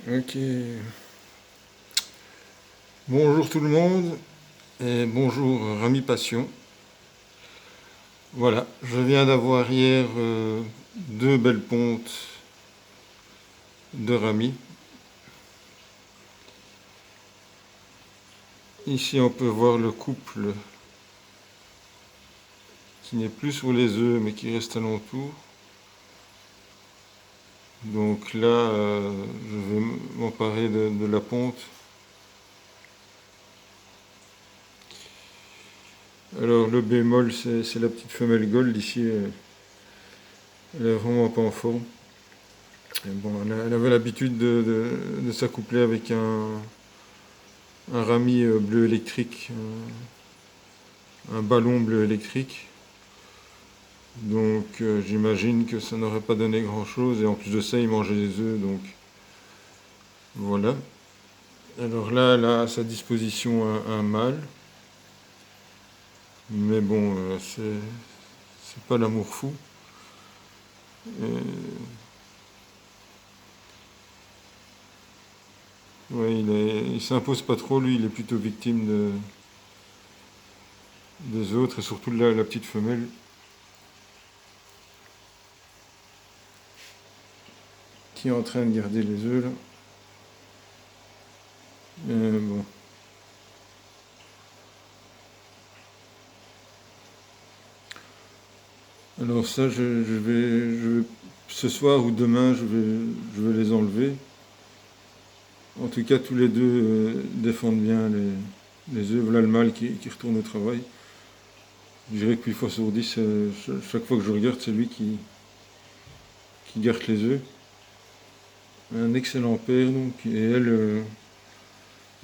Ok. Bonjour tout le monde et bonjour Rami Passion. Voilà, je viens d'avoir hier deux belles pontes de Rami. Ici on peut voir le couple qui n'est plus sur les œufs mais qui reste alentour. Donc là, je vais m'emparer de la ponte. Alors le bémol, c'est la petite femelle gold ici. Elle est vraiment pas en forme. Et bon, elle avait l'habitude de s'accoupler avec un rami bleu électrique, un ballon bleu électrique. Donc j'imagine que ça n'aurait pas donné grand-chose. Et en plus de ça, il mangeait des œufs. Donc voilà. Alors là, elle a à sa disposition un mâle. Mais bon, c'est pas l'amour fou. Et, ouais, il s'impose pas trop, lui, il est plutôt victime des autres, et surtout de la petite femelle qui est en train de garder les œufs là. Bon. Alors ça, ce soir ou demain, je vais les enlever. En tout cas, tous les deux défendent bien les œufs. Voilà le mâle qui retourne au travail. Je dirais que 8 fois sur 10, chaque fois que je regarde, c'est lui qui garde les œufs. Un excellent père, donc. Et elle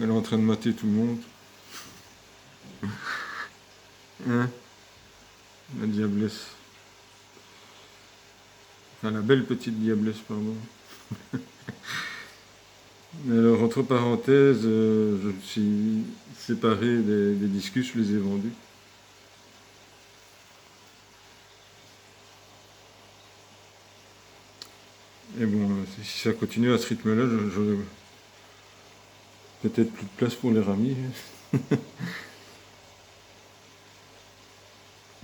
est en train de mater tout le monde. Hein, la diablesse. Enfin, la belle petite diablesse, pardon. Alors, entre parenthèses, je me suis séparé des discus, je les ai vendus. Et bon, si ça continue à ce rythme-là, j'aurai peut-être plus de place pour les ramis.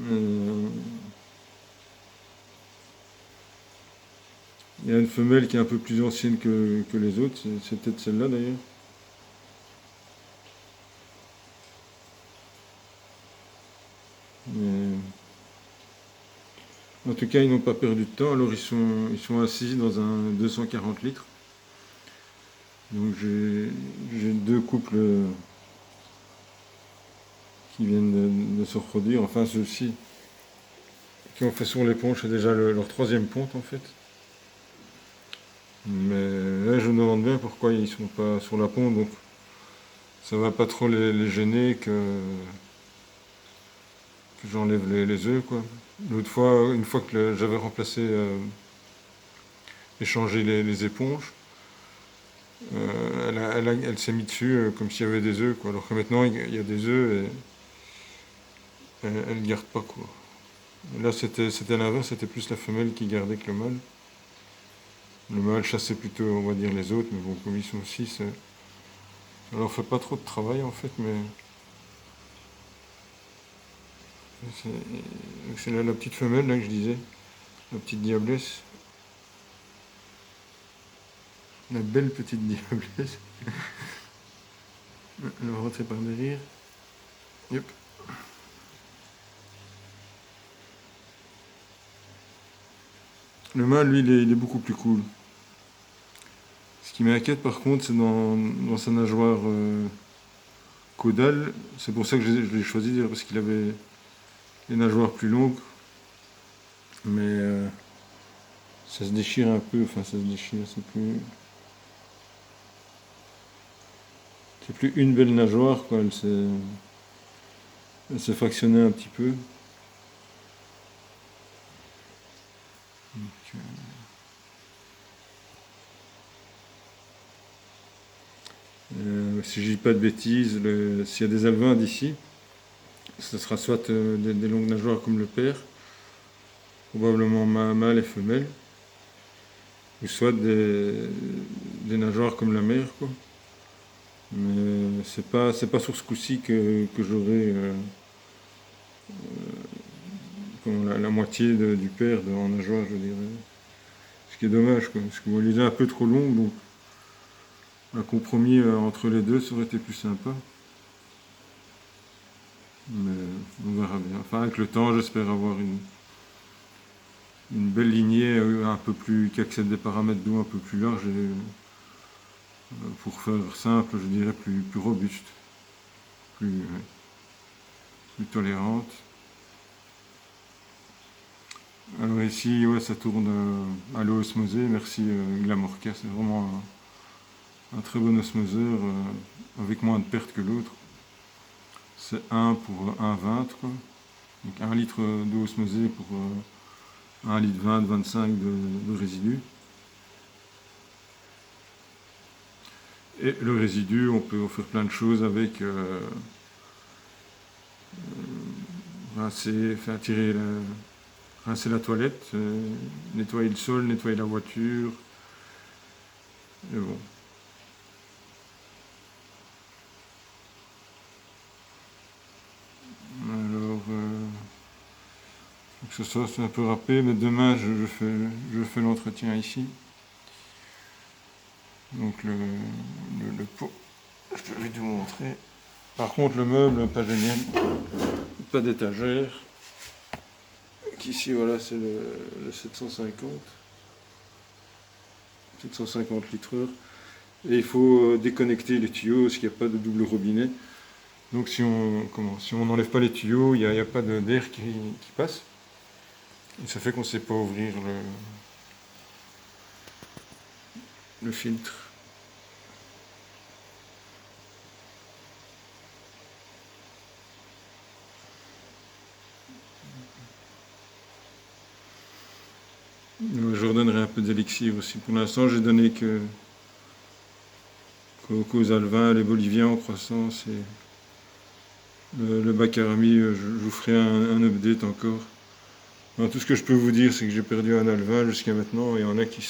Euh, Il y a une femelle qui est un peu plus ancienne que les autres, c'est peut-être celle-là d'ailleurs. Mais en tout cas, ils n'ont pas perdu de temps, alors ils sont assis dans un 240 litres. Donc j'ai deux couples qui viennent de se reproduire, enfin ceux-ci qui ont fait sur l'éponge, c'est déjà leur troisième ponte en fait. Mais là, je me demande bien pourquoi ils sont pas sur la ponte, donc ça va pas trop les gêner que j'enlève les œufs, quoi. L'autre fois, une fois que j'avais remplacé, échangé les éponges, elle s'est mise dessus comme s'il y avait des œufs, quoi. Alors que maintenant, il y a des œufs et elle ne garde pas, quoi. Là, c'était l'inverse, c'était plus la femelle qui gardait que le mâle. Le mâle chassait plutôt, on va dire, les autres, mais bon, comme ils sont six, ça leur fait pas trop de travail, en fait, mais c'est la petite femelle, là, que je disais, la petite diablesse. La belle petite diablesse. Elle va rentrer par derrière. Yep. Le mâle, lui, il est beaucoup plus cool. Ce qui m'inquiète par contre, c'est dans sa nageoire caudale. C'est pour ça que je l'ai choisi, parce qu'il avait les nageoires plus longues. Mais ça se déchire un peu, enfin ça se déchire, c'est plus une belle nageoire, quoi. Elle s'est fractionnée un petit peu. Si je dis pas de bêtises, s'il y a des alevins d'ici, ce sera soit des longues nageoires comme le père, probablement mâle et femelle, ou soit des nageoires comme la mer, quoi. Mais c'est pas sur ce coup-ci que j'aurai la moitié du père en nageoire, je dirais. Ce qui est dommage, quoi, parce que bon, il est un peu trop long, donc un compromis entre les deux, ça aurait été plus sympa. Mais on verra bien. Enfin, avec le temps, j'espère avoir une belle lignée un peu plus qui accède des paramètres d'eau un peu plus larges et pour faire simple, je dirais plus robuste, plus tolérante. Alors ici, ouais, ça tourne à l'eau osmosée. Merci Glamorca, c'est vraiment un très bon osmoseur avec moins de pertes que l'autre. C'est 1 pour 1,20 quoi. Donc 1 litre d'eau osmosée pour 1 litre 25 de résidu. Et le résidu, on peut en faire plein de choses avec rincer, faire tirer rincer la toilette, nettoyer le sol, nettoyer la voiture. Et bon. Alors, ce soir c'est un peu râpé, mais demain je fais l'entretien ici. Donc le pot, je peux vite vous montrer. Par contre le meuble, pas génial, pas d'étagère. Ici voilà c'est le 750 litres heure. Et il faut déconnecter les tuyaux parce qu'il n'y a pas de double robinet. Donc si on n'enlève pas les tuyaux, il n'y a pas d'air qui passe. Et ça fait qu'on ne sait pas ouvrir le filtre. Je redonnerai un peu d'élixir aussi. Pour l'instant, j'ai donné qu'aux alevins, les boliviens en croissance et le Bacarami, je vous ferai un update encore. Alors, tout ce que je peux vous dire, c'est que j'ai perdu un alevin jusqu'à maintenant. Il y en a qui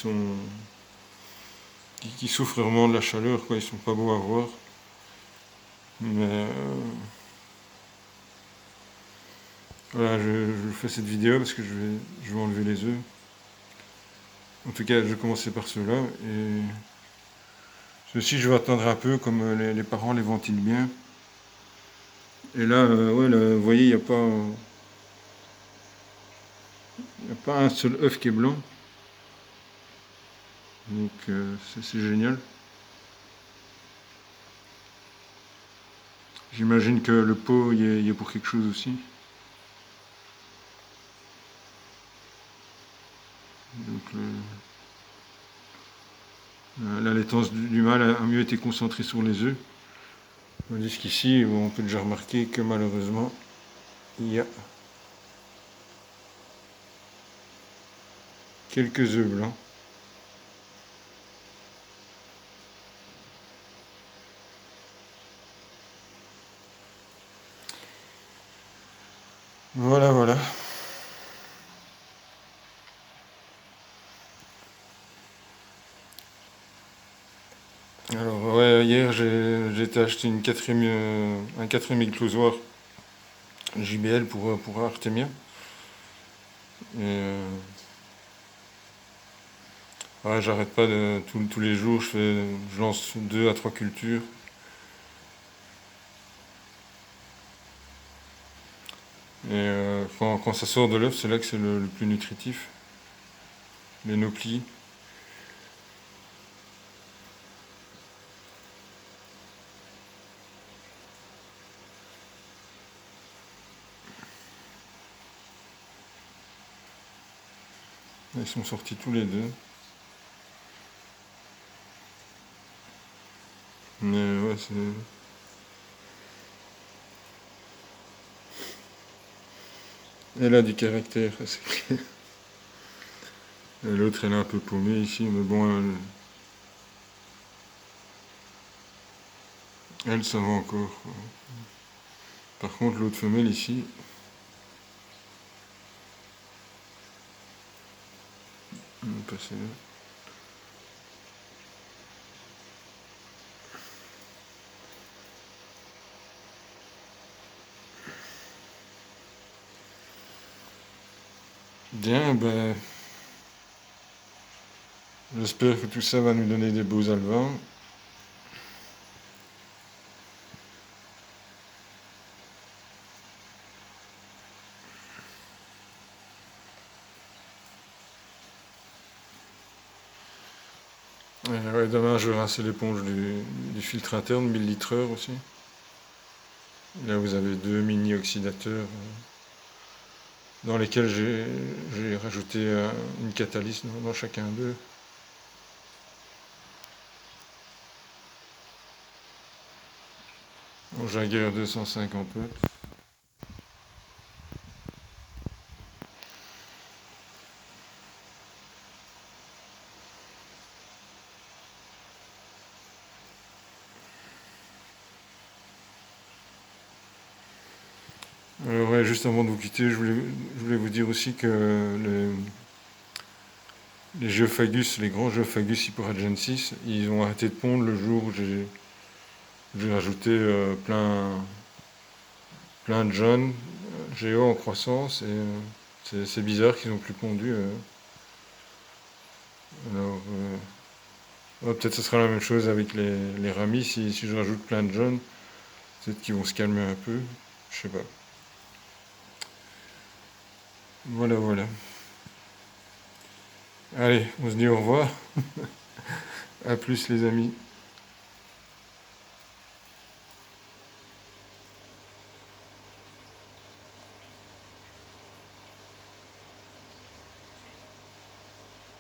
souffrent vraiment de la chaleur, quoi. Ils sont pas beaux à voir. Mais voilà, je fais cette vidéo parce que je vais enlever les œufs. En tout cas, je vais commencer par ceux-là. Et ceux-ci, je vais attendre un peu, comme les parents les ventilent bien. Et là, ouais, là, vous voyez, il n'y a pas un seul œuf qui est blanc. Donc, c'est génial. J'imagine que le pot y est pour quelque chose aussi. Donc, la laitance du mâle a mieux été concentrée sur les œufs. Tandis qu'ici, on peut déjà remarquer que malheureusement, il y a quelques œufs blancs. Voilà, voilà. Alors, ouais, hier, j'ai été acheter un quatrième éclosoir JBL pour Artemia. Et ouais, j'arrête pas tous les jours, je lance 2 à 3 cultures. Et quand ça sort de l'œuf, c'est là que c'est le plus nutritif. Les noplis. Ils sont sortis tous les deux. Mais ouais, c'est. Elle a du caractère, c'est clair. Et l'autre, elle est un peu paumée ici, mais bon, elle ça va encore, quoi. Par contre, l'autre femelle ici, on va passer là. Bien, ben, j'espère que tout ça va nous donner des beaux albums. Ouais, demain, je vais rincer l'éponge du filtre interne, 1000 litres aussi. Là, vous avez deux mini-oxydateurs dans lesquels j'ai rajouté une catalyse dans chacun d'eux. En Jaguar 250 watts. Ouais, juste avant de vous quitter, je voulais vous dire aussi que les géophagus, les grands géophagus Hyporagensis, ils ont arrêté de pondre le jour où j'ai rajouté plein de jeunes géo en croissance et c'est bizarre qu'ils n'ont plus pondu. Alors, ouais, peut-être ce sera la même chose avec les ramis. Si je rajoute plein de jeunes, peut-être qu'ils vont se calmer un peu. Je sais pas. Voilà, voilà. Allez, on se dit au revoir. À plus les amis.